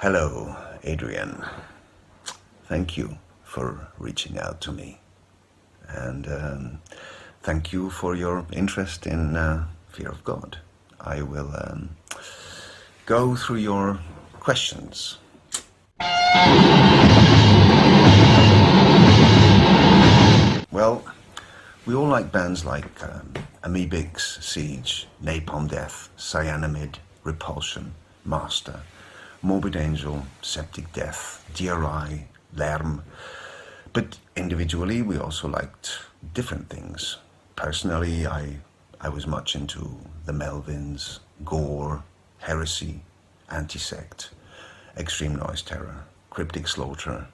Hello, Adrian. Thank you for reaching out to me. And thank you for your interest in fear of God. I will go through your questions. Well, we all like bands like Amoebics, Siege, Napalm Death, Cyanamid, Repulsion, Master, Morbid Angel, Septic Death, DRI, Lerm. But individually, we also liked different things. Personally, I was much into the Melvins, Gore, Heresy, Antisect, Extreme Noise Terror, Cryptic Slaughter,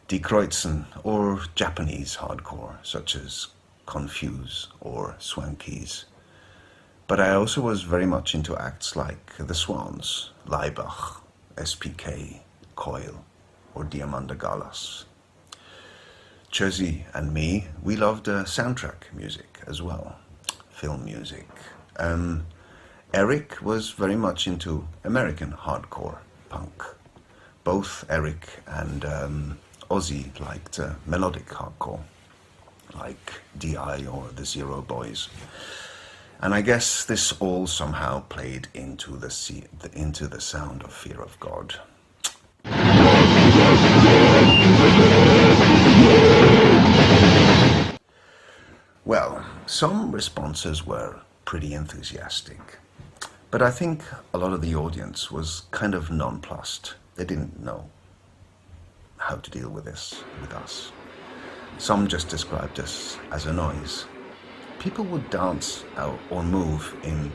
Die Kreuzen, or Japanese hardcore, such as Confuse or Swankies. But I also was very much into acts like The Swans, Laibach, SPK, Coil, or Diamanda Galas. Chuzzy and me, we loved soundtrack music as well, film music. Eric was very much into American hardcore punk. Both Eric and Ozzy liked melodic hardcore, like DI or the Zero Boys. And I guess this all somehow played into the sound of Fear of God. Well, some responses were pretty enthusiastic, but I think a lot of the audience was kind of nonplussed. They didn't know how to deal with this with us. Some just described us as a noise. People would dance or move in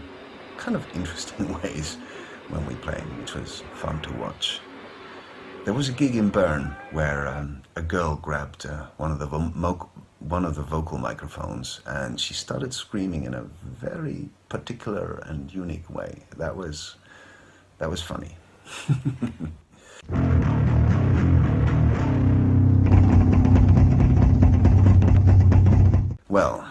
kind of interesting ways when we played, which was fun to watch. There was a gig in Bern where a girl grabbed one of the vocal microphones and she started screaming in a very particular and unique way. That was funny. Well,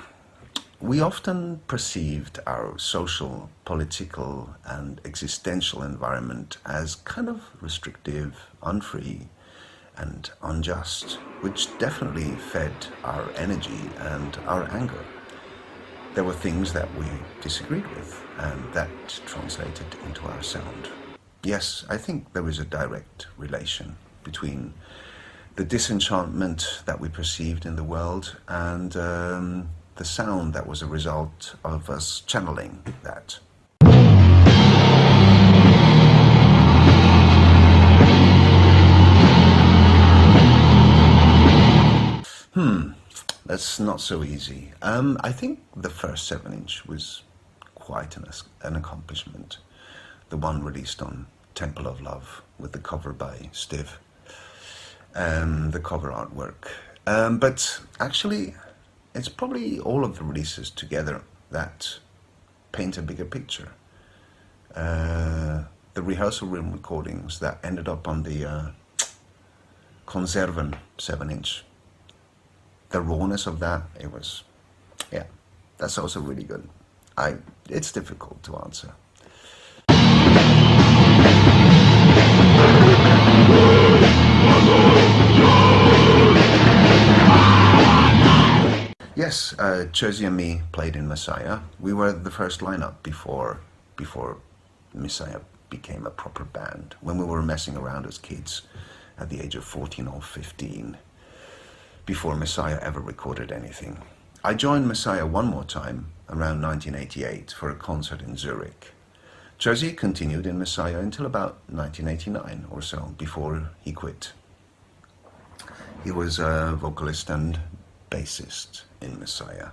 we often perceived our social, political, and existential environment as kind of restrictive, unfree, and unjust, which definitely fed our energy and our anger. There were things that we disagreed with, and that translated into our sound. Yes, I think there is a direct relation between the disenchantment that we perceived in the world and the sound that was a result of us channeling that. That's not so easy. I think the first 7-inch was quite an accomplishment. The one released on Temple of Love with the cover by Stiv. The cover artwork. But actually, it's probably all of the releases together that paint a bigger picture. The rehearsal room recordings that ended up on the Konserven 7-inch. The rawness of that, it was, yeah, that's also really good. It's difficult to answer. Yes, Chuzzy and me played in Messiah. We were the first lineup before Messiah became a proper band, when we were messing around as kids at the age of 14 or 15, before Messiah ever recorded anything. I joined Messiah one more time around 1988 for a concert in Zurich. Chuzzy continued in Messiah until about 1989 or so, before he quit. He was a vocalist and bassist in Messiah.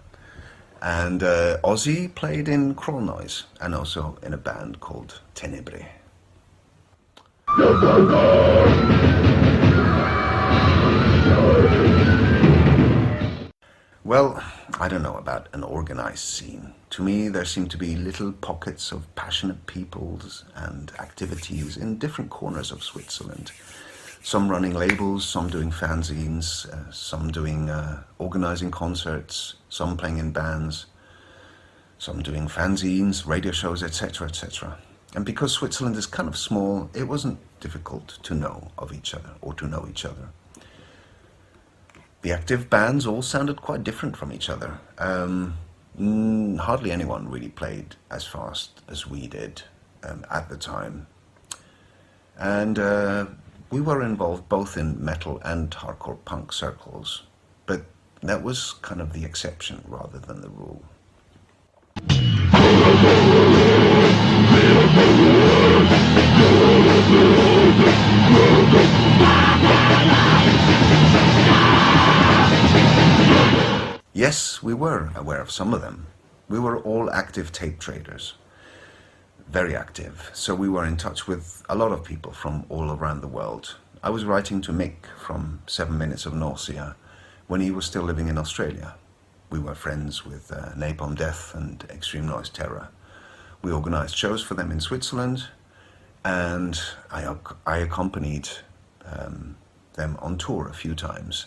And Ozzy played in Crawl Noise and also in a band called Tenebre. Well, I don't know about an organized scene. To me, there seem to be little pockets of passionate peoples and activities in different corners of Switzerland. Some running labels, some doing fanzines, some doing organizing concerts, some playing in bands, some doing fanzines, radio shows, etc., etc. And because Switzerland is kind of small, it wasn't difficult to know of each other or to know each other. The active bands all sounded quite different from each other. Hardly anyone really played as fast as we did at the time. And we were involved both in metal and hardcore punk circles, but that was kind of the exception rather than the rule. Yes, we were aware of some of them. We were all active tape traders, very active, so we were in touch with a lot of people from all around the world. I was writing to Mick from 7 Minutes of Nausea when he was still living in Australia. We were friends with Napalm Death and Extreme Noise Terror. We organized shows for them in Switzerland, and I accompanied them on tour a few times.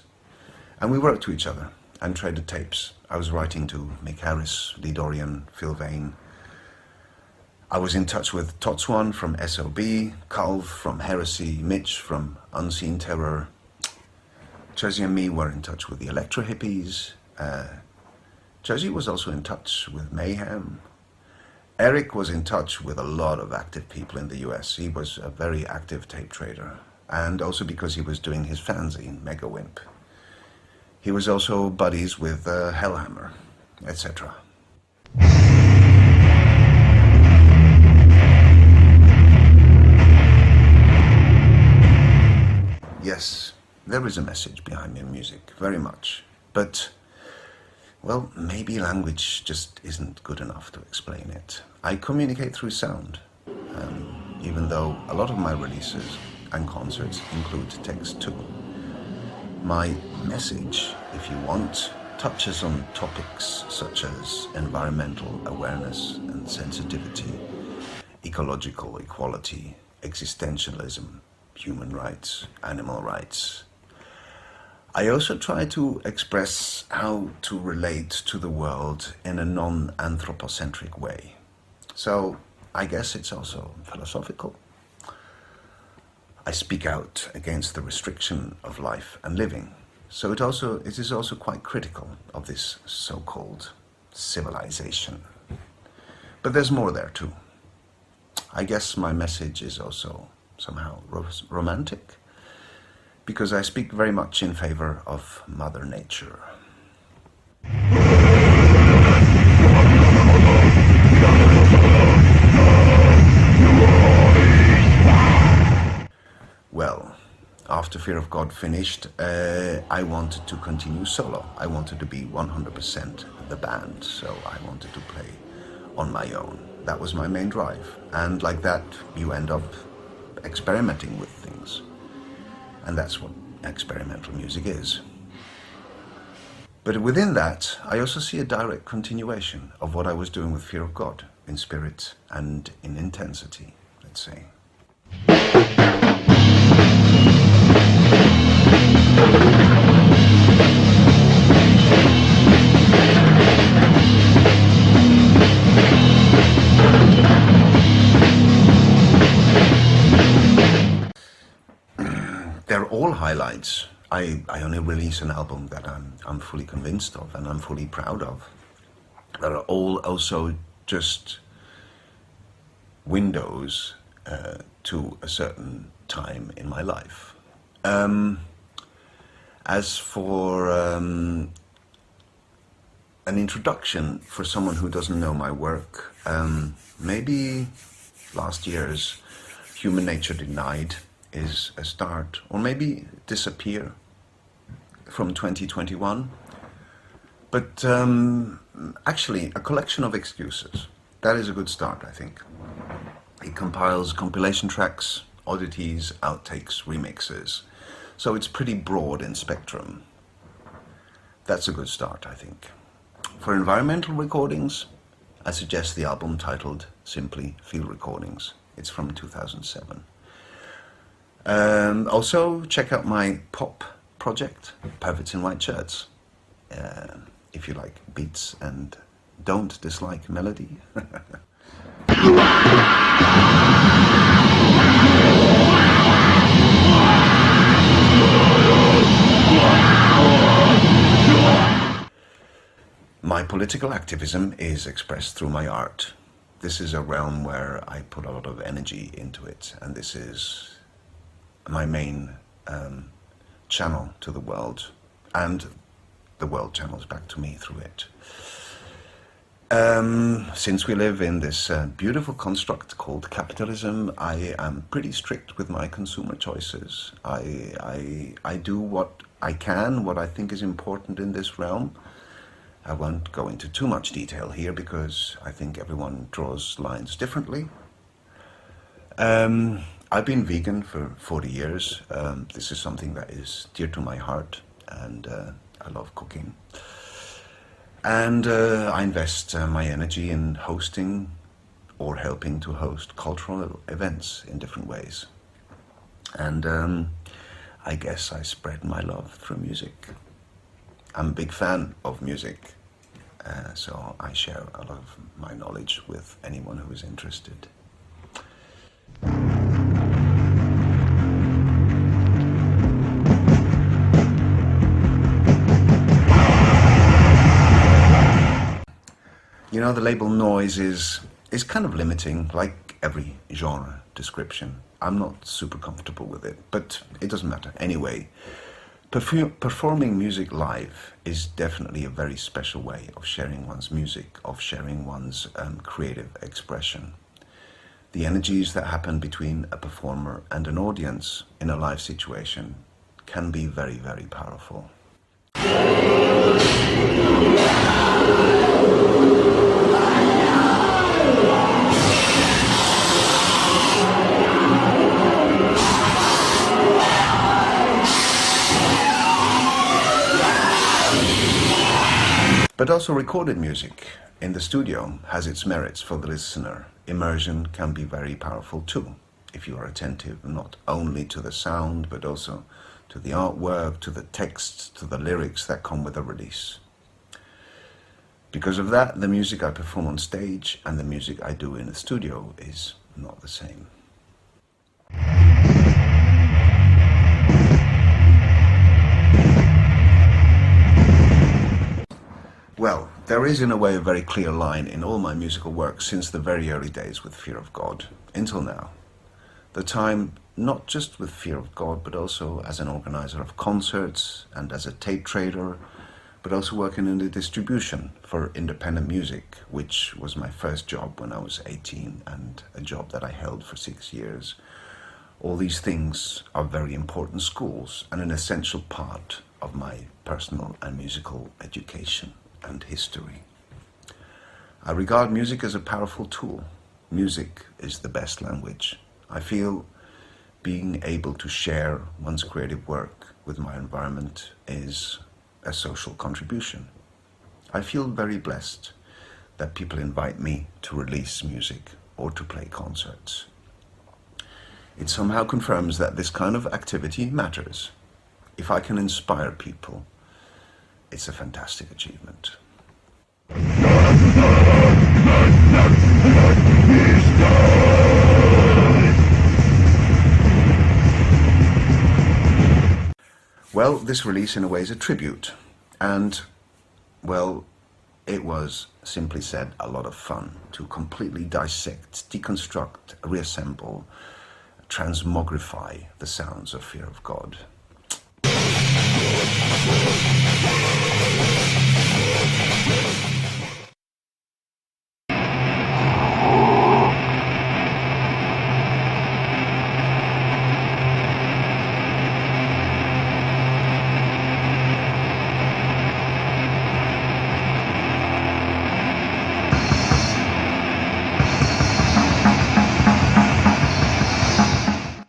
And we wrote to each other and traded tapes. I was writing to Mick Harris, Lee Dorian, Phil Vane. I was in touch with Totswan from SOB, Calv from Heresy, Mitch from Unseen Terror. Chuzzy and me were in touch with the Electro Hippies. Chuzzy was also in touch with Mayhem. Eric was in touch with a lot of active people in the US. He was a very active tape trader, and also because he was doing his fanzine, Mega Wimp. He was also buddies with Hellhammer, etc. Yes, there is a message behind my music, very much. But, well, maybe language just isn't good enough to explain it. I communicate through sound, even though a lot of my releases and concerts include text too. My message, if you want, touches on topics such as environmental awareness and sensitivity, ecological equality, existentialism, human rights, animal rights. I also try to express how to relate to the world in a non-anthropocentric way. So I guess it's also philosophical. I speak out against the restriction of life and living. So it is also quite critical of this so-called civilization. But there's more there too. I guess my message is also somehow romantic, because I speak very much in favor of Mother Nature. Well, after Fear of God finished, I wanted to continue solo. I wanted to be 100% the band, so I wanted to play on my own. That was my main drive. And like that, you end up experimenting with things. And that's what experimental music is. But within that, I also see a direct continuation of what I was doing with Fear of God, in spirit and in intensity, let's say. They're all highlights. I only release an album that I'm fully convinced of and I'm fully proud of. That are all also just windows to a certain time in my life. As for an introduction for someone who doesn't know my work, maybe last year's Human Nature Denied is a start, or maybe Disappear from 2021. But actually, a collection of excuses. That is a good start, I think. It compiles compilation tracks, oddities, outtakes, remixes. So it's pretty broad in spectrum. That's a good start, I think. For environmental recordings, I suggest the album titled simply Field Recordings. It's from 2007. Also, check out my pop project, Perverts in White Shirts, if you like beats and don't dislike melody. My political activism is expressed through my art. This is a realm where I put a lot of energy into it, and this is my main channel to the world, and the world channels back to me through it. Since we live in this beautiful construct called capitalism, I am pretty strict with my consumer choices. I do what I can, what I think is important in this realm. I won't go into too much detail here because I think everyone draws lines differently. I've been vegan for 40 years. This is something that is dear to my heart, and I love cooking. And I invest my energy in hosting or helping to host cultural events in different ways. And I guess I spread my love through music. I'm a big fan of music, so I share a lot of my knowledge with anyone who is interested. You know, the label noise is kind of limiting, like every genre description. I'm not super comfortable with it, but it doesn't matter. Anyway, performing music live is definitely a very special way of sharing one's music, of sharing one's creative expression. The energies that happen between a performer and an audience in a live situation can be very, very powerful. But also recorded music in the studio has its merits for the listener. Immersion can be very powerful too, if you are attentive not only to the sound, but also to the artwork, to the texts, to the lyrics that come with a release. Because of that, the music I perform on stage and the music I do in the studio is not the same. Well, there is in a way a very clear line in all my musical work since the very early days with Fear of God, until now. The time, not just with Fear of God, but also as an organizer of concerts and as a tape trader, but also working in the distribution for independent music, which was my first job when I was 18 and a job that I held for 6 years. All these things are very important schools and an essential part of my personal and musical education and history. I regard music as a powerful tool. Music is the best language. I feel being able to share one's creative work with my environment is a social contribution. I feel very blessed that people invite me to release music or to play concerts. It somehow confirms that this kind of activity matters. If I can inspire people, it's a fantastic achievement. Well, this release in a way is a tribute, and, well, it was, simply said, a lot of fun to completely dissect, deconstruct, reassemble, transmogrify the sounds of Fear of God.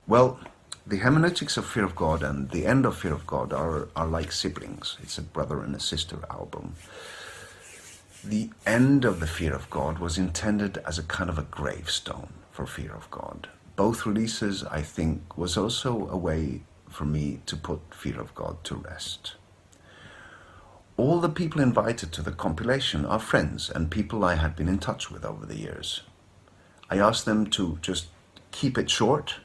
Well, the Hermeneutics of Fear of God and the end of Fear of God are like siblings. It's a brother and a sister album. The end of the Fear of God was intended as a kind of a gravestone for Fear of God. Both releases, I think, was also a way for me to put Fear of God to rest. All the people invited to the compilation are friends and people I had been in touch with over the years. I asked them to just keep it short,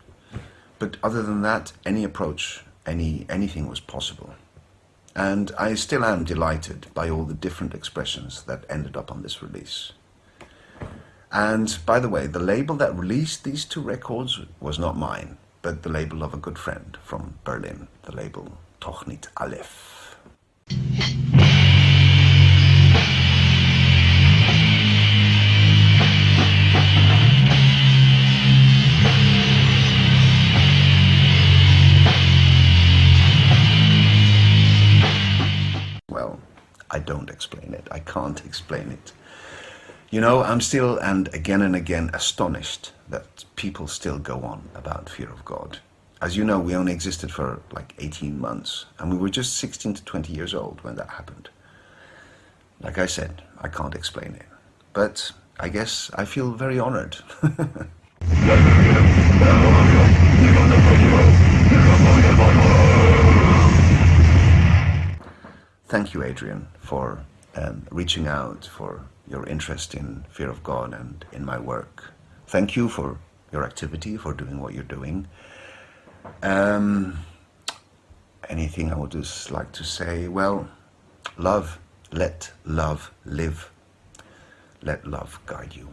but other than that, any approach, anything was possible. And I still am delighted by all the different expressions that ended up on this release. And by the way, the label that released these 2 records was not mine, but the label of a good friend from Berlin, the label Toch Niet Aleph. Well, I don't explain it. I can't explain it. You know, I'm still and again astonished that people still go on about fear of God. As you know, we only existed for like 18 months, and we were just 16 to 20 years old when that happened. Like I said, I can't explain it, but I guess I feel very honored. Thank you, Adrian, for reaching out, for your interest in fear of God and in my work. Thank you for your activity, for doing what you're doing. Anything I would just like to say? Well, love, let love live. Let love guide you.